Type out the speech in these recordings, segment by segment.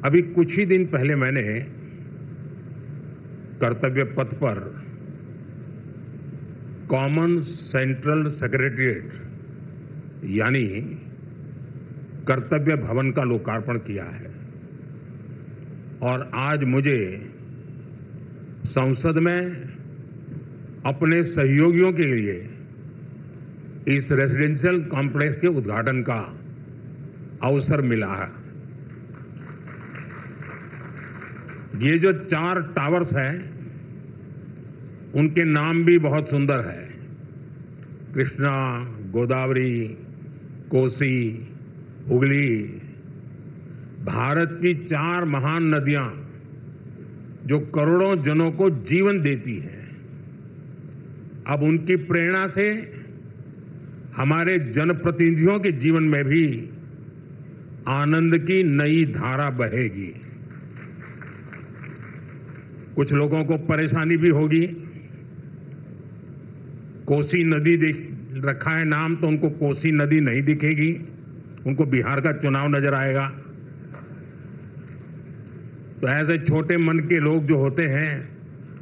अभी कुछ ही दिन पहले मैंने कर्तव्य पथ पर कॉमन सेंट्रल सेक्रेटेरिएट यानी कर्तव्य भवन का लोकार्पण किया है और आज मुझे संसद में अपने सहयोगियों के लिए इस रेजिडेंशियल कॉम्प्लेक्स के उद्घाटन का अवसर मिला है। ये जो 4 टावर्स हैं, उनके नाम भी बहुत सुंदर है। कृष्णा, गोदावरी, कोसी, हुगली, भारत की 4 महान नदियां जो करोड़ों जनों को जीवन देती हैं। अब उनकी प्रेरणा से हमारे जनप्रतिनिधियों के जीवन में भी आनंद की नई धारा बहेगी। कुछ लोगों को परेशानी भी होगी। कोसी नदी रखा है नाम, तो उनको कोसी नदी नहीं दिखेगी, उनको बिहार का चुनाव नजर आएगा। तो ऐसे छोटे मन के लोग जो होते हैं,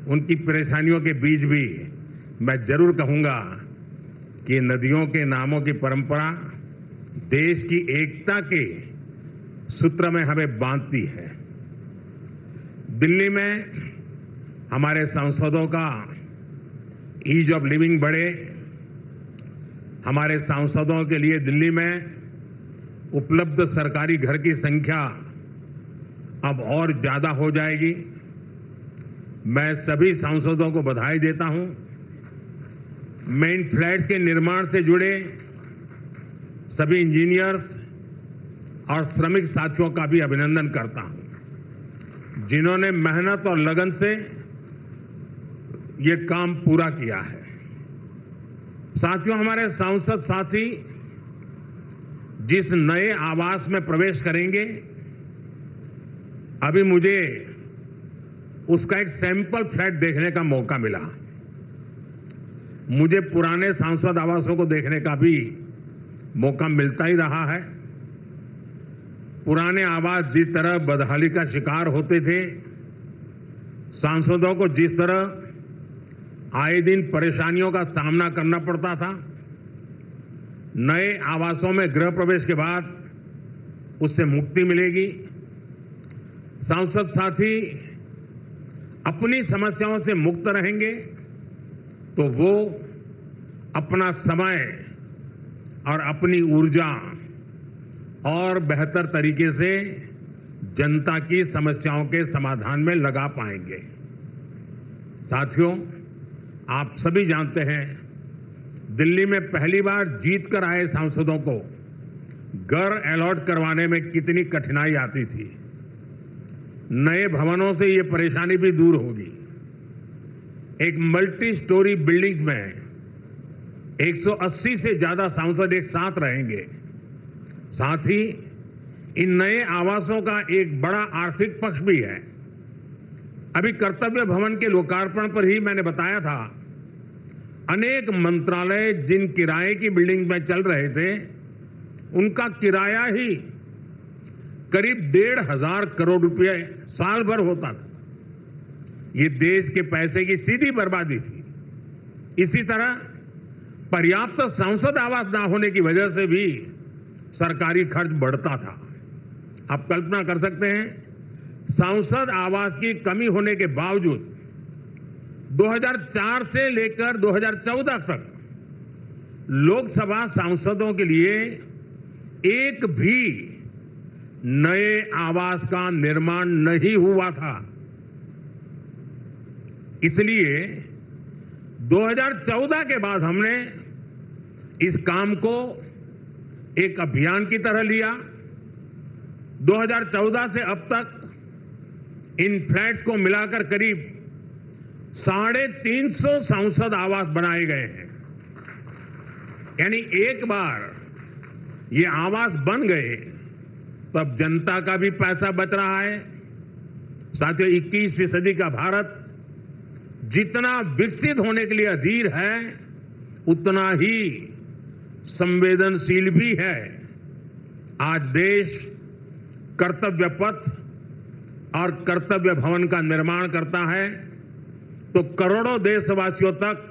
उनकी परेशानियों के बीच भी मैं जरूर कहूंगा कि नदियों के नामों की परंपरा देश की एकता के सूत्र में हमें बांधती है। दिल्ली में हमारे सांसदों का ईज ऑफ लिविंग बढ़े, हमारे सांसदों के लिए दिल्ली में उपलब्ध सरकारी घर की संख्या अब और ज्यादा हो जाएगी। मैं सभी सांसदों को बधाई देता हूं। मैं इन फ्लैट्स के निर्माण से जुड़े सभी इंजीनियर्स और श्रमिक साथियों का भी अभिनंदन करता हूं, जिन्होंने मेहनत और लगन से ये काम पूरा किया है। साथियों, हमारे सांसद साथी जिस नए आवास में प्रवेश करेंगे, अभी मुझे उसका एक सैंपल फ्लैट देखने का मौका मिला। मुझे पुराने सांसद आवासों को देखने का भी मौका मिलता ही रहा है। पुराने आवास जिस तरह बदहाली का शिकार होते थे, सांसदों को जिस तरह आए दिन परेशानियों का सामना करना पड़ता था, नए आवासों में गृह प्रवेश के बाद उससे मुक्ति मिलेगी। सांसद साथी अपनी समस्याओं से मुक्त रहेंगे तो वो अपना समय और अपनी ऊर्जा और बेहतर तरीके से जनता की समस्याओं के समाधान में लगा पाएंगे। साथियों, आप सभी जानते हैं, दिल्ली में पहली बार जीत कर आए सांसदों को घर अलॉट करवाने में कितनी कठिनाई आती थी। नए भवनों से ये परेशानी भी दूर होगी। एक मल्टी स्टोरी बिल्डिंग्स में 180 से ज्यादा सांसद एक साथ रहेंगे। साथ ही इन नए आवासों का एक बड़ा आर्थिक पक्ष भी है। अभी कर्तव्य भवन के लोकार्पण पर ही मैंने बताया था, अनेक मंत्रालय जिन किराए की बिल्डिंग में चल रहे थे, उनका किराया ही करीब 1,500 करोड़ रुपए साल भर होता था। ये देश के पैसे की सीधी बर्बादी थी। इसी तरह पर्याप्त सांसद आवास न होने की वजह से भी सरकारी खर्च बढ़ता था। आप कल्पना कर सकते हैं, सांसद आवास की कमी होने के बावजूद 2004 से लेकर 2014 तक लोकसभा सांसदों के लिए एक भी नए आवास का निर्माण नहीं हुआ था। इसलिए 2014 के बाद हमने इस काम को एक अभियान की तरह लिया। 2014 से अब तक इन फ्लैट्स को मिलाकर करीब 350 सांसद आवास बनाए गए हैं। यानी एक बार ये आवास बन गए तब जनता का भी पैसा बच रहा है। साथियों, 21वीं सदी का भारत जितना विकसित होने के लिए अधीर है, उतना ही संवेदनशील भी है। आज देश कर्तव्य पथ और कर्तव्य भवन का निर्माण करता है तो करोड़ों देशवासियों तक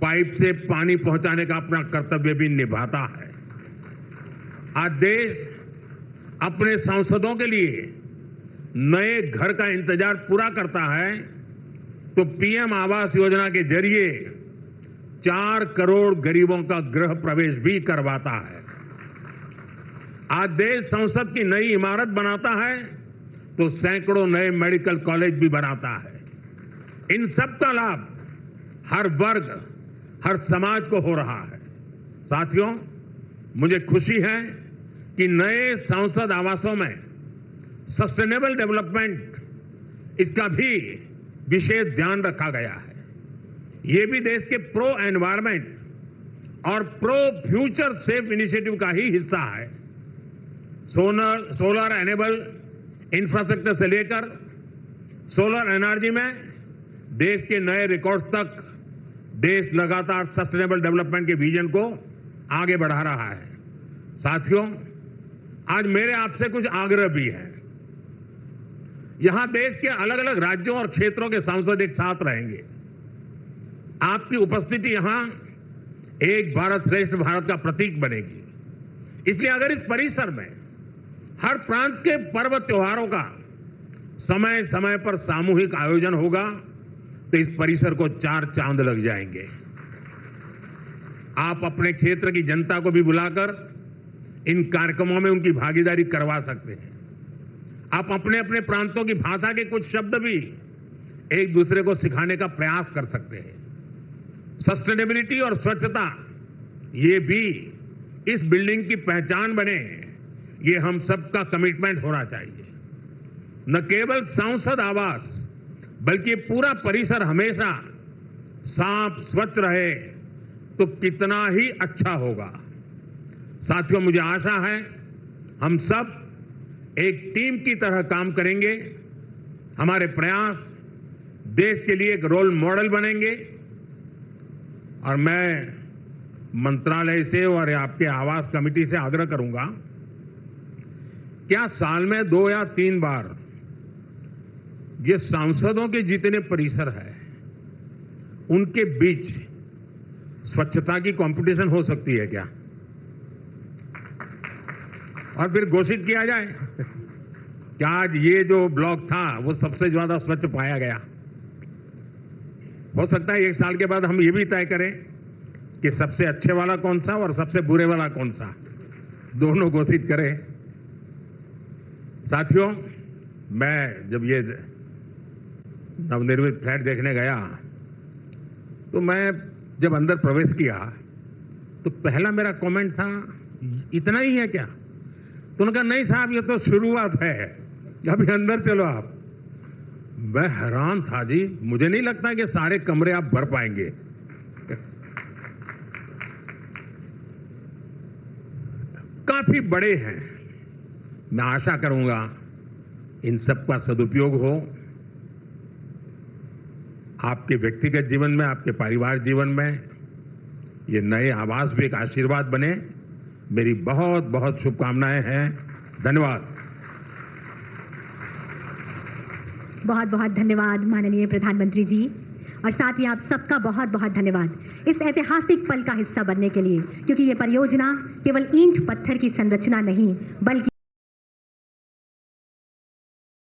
पाइप से पानी पहुंचाने का अपना कर्तव्य भी निभाता है। आज देश अपने सांसदों के लिए नए घर का इंतजार पूरा करता है तो पीएम आवास योजना के जरिए 4 करोड़ गरीबों का गृह प्रवेश भी करवाता है। आज देश संसद की नई इमारत बनाता है तो सैकड़ों नए मेडिकल कॉलेज भी बनाता है। इन सब का लाभ हर वर्ग, हर समाज को हो रहा है। साथियों, मुझे खुशी है कि नए संसद आवासों में सस्टेनेबल डेवलपमेंट इसका भी विशेष ध्यान रखा गया है। ये भी देश के प्रो एनवायरमेंट और प्रो फ्यूचर सेफ इनिशिएटिव का ही हिस्सा है। सोलर एनेबल इंफ्रास्ट्रक्चर से लेकर सोलर एनर्जी में देश के नए रिकॉर्ड्स तक देश लगातार सस्टेनेबल डेवलपमेंट के विजन को आगे बढ़ा रहा है। साथियों, आज मेरे आपसे कुछ आग्रह भी है। यहां देश के अलग अलग राज्यों और क्षेत्रों के सांसद एक साथ रहेंगे। आपकी उपस्थिति यहां एक भारत श्रेष्ठ भारत का प्रतीक बनेगी। इसलिए अगर इस परिसर में हर प्रांत के पर्व त्योहारों का समय समय पर सामूहिक आयोजन होगा तो इस परिसर को 4 चांद लग जाएंगे। आप अपने क्षेत्र की जनता को भी बुलाकर इन कार्यक्रमों में उनकी भागीदारी करवा सकते हैं। आप अपने अपने प्रांतों की भाषा के कुछ शब्द भी एक दूसरे को सिखाने का प्रयास कर सकते हैं। सस्टेनेबिलिटी और स्वच्छता ये भी इस बिल्डिंग की पहचान बने, ये हम सबका कमिटमेंट होना चाहिए। न केवल सांसद आवास बल्कि पूरा परिसर हमेशा साफ स्वच्छ रहे तो कितना ही अच्छा होगा। साथियों, मुझे आशा है हम सब एक टीम की तरह काम करेंगे। हमारे प्रयास देश के लिए एक रोल मॉडल बनेंगे और मैं मंत्रालय से और आपके आवास कमेटी से आग्रह करूंगा, क्या साल में 2 या 3 बार ये सांसदों के जितने परिसर है उनके बीच स्वच्छता की कंपटीशन हो सकती है क्या? और फिर घोषित किया जाए कि आज ये जो ब्लॉक था वो सबसे ज्यादा स्वच्छ पाया गया। हो सकता है 1 साल के बाद हम ये भी तय करें कि सबसे अच्छे वाला कौन सा और सबसे बुरे वाला कौन सा, दोनों घोषित करें। साथियों, मैं जब ये नवनिर्मित फ्लैट देखने गया तो मैं जब अंदर प्रवेश किया तो पहला मेरा कमेंट था, इतना ही है क्या? तो उन्होंने कहा, नहीं साहब, ये तो शुरुआत है, अभी अंदर चलो आप। मैं हैरान था जी, मुझे नहीं लगता कि सारे कमरे आप भर पाएंगे। काफी बड़े हैं। मैं आशा करूंगा इन सब का सदुपयोग हो। आपके व्यक्तिगत जीवन में, आपके परिवार जीवन में ये नए आवास भी एक आशीर्वाद बने। मेरी बहुत बहुत शुभकामनाएं हैं। धन्यवाद। बहुत बहुत धन्यवाद माननीय प्रधानमंत्री जी, और साथ ही आप सबका बहुत बहुत धन्यवाद इस ऐतिहासिक पल का हिस्सा बनने के लिए, क्योंकि ये परियोजना केवल ईंट पत्थर की संरचना नहीं बल्कि